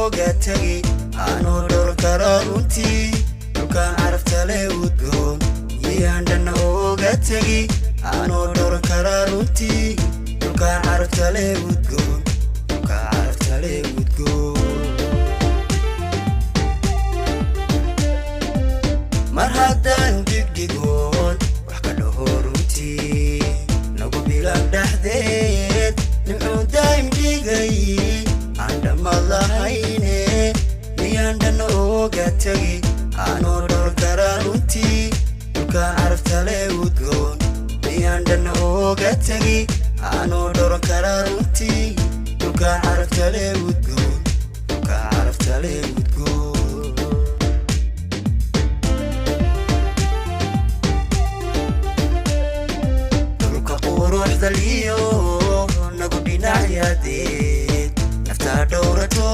ooga tagi aanoo dhowr kara runtii dhulkaan carafta leh udgoon miyaan dhanna ooga tagi aanoo dhowr kara runtii dhulkaan carafta leh udgoon dhulkaan carafta leh udgoon mar haddaan digdigoon wax ka dhaho runtii nagu bilaan dhexdeed nimcuu daa'im dhigay aan dhammaad lahayne miyaan dhanna ooga tagi aanoo dhowr kara runtii dhulkaan carafta leh udgoon miyaan dhanna ooga tagi aanoo dhowr kara runtii dhulkaan carafta leh udgoon dhulkaan carafta leh udgoon daliyo nagu dhinacyadee naftaa dhowrato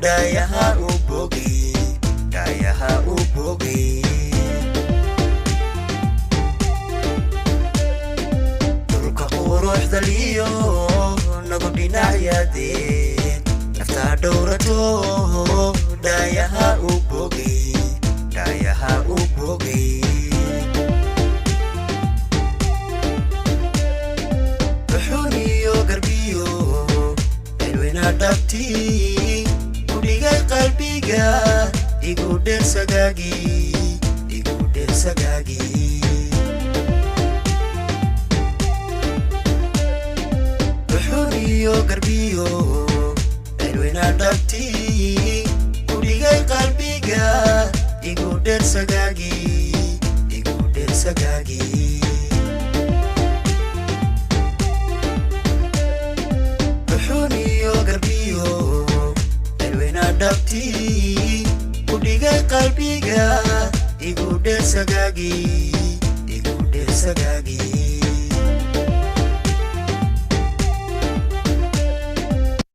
dhaayaha u bogay dhulka qurux daliyo nagu dhinacyadee naftaa dhowrato dhaayaha u bogay dhabti udhigay qalbiga igu dhersagaagi ruxuniyo garbiyo elweyna dhabti udhigay qalbiga igu dhersagaagi dhabti udhigay qalbiga igu dhersagaagi